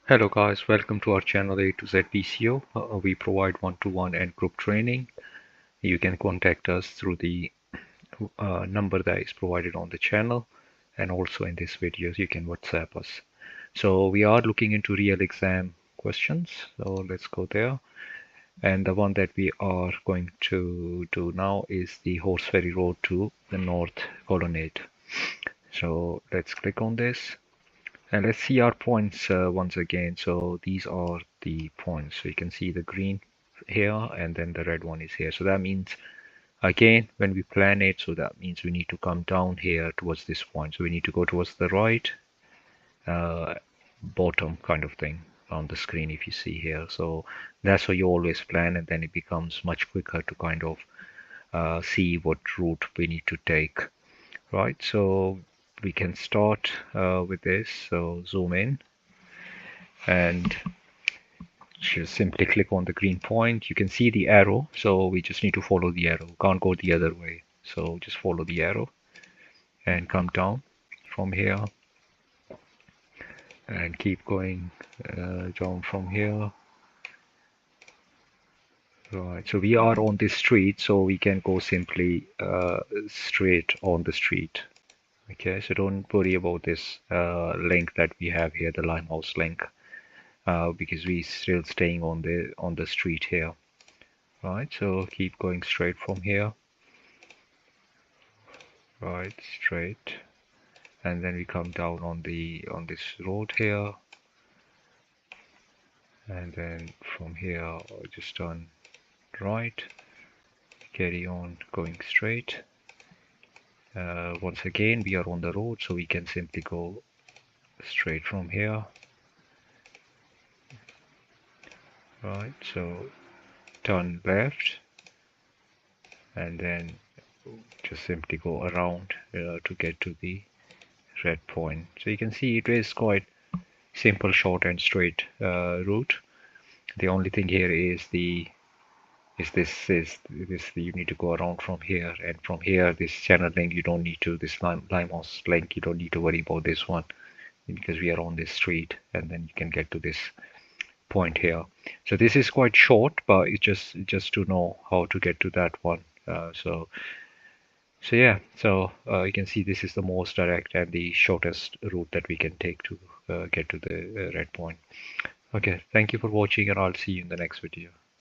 Hello guys, welcome to our channel A to Z PCO. We provide one-to-one and group training. You can contact us through the number that is provided on the channel, and also in this video you can WhatsApp us. So we are looking into real exam questions, so let's go there. And the one that we are going to do now is the Horseferry Road to the North Colonnade. So let's click on this. And let's see our points once again. So these are the points. So you can see the green here and then the red one is here. So that means, again, when we plan it, so that means we need to come down here towards this point. So we need to go towards the right bottom kind of thing on the screen if you see here. So that's how you always plan, and then it becomes much quicker to kind of see what route we need to take. Right, so we can start with this. So zoom in and just simply click on the green point. You can see the arrow, so we just need to follow the arrow. Can't go the other way, so just follow the arrow and come down from here and keep going down from here. Right, so we are on this street, so we can go simply straight on the street. Okay, so don't worry about this link that we have here, the Limehouse link, because we still staying on the street here. Right, so keep going straight from here. Right, straight, and then we come down on this road here, and then from here just turn right, carry on going straight. Once again we are on the road, so we can simply go straight from here. Right, so turn left and then just simply go around to get to the red point. So you can see it is quite simple, short and straight route. The only thing here is this you need to go around from here, and from here this channel link you don't need to, this Limehouse link you don't need to worry about this one, because we are on this street and then you can get to this point here. So this is quite short, but it's just to know how to get to that one. So yeah, so you can see this is the most direct and the shortest route that we can take to get to the red point. Okay, thank you for watching, and I'll see you in the next video.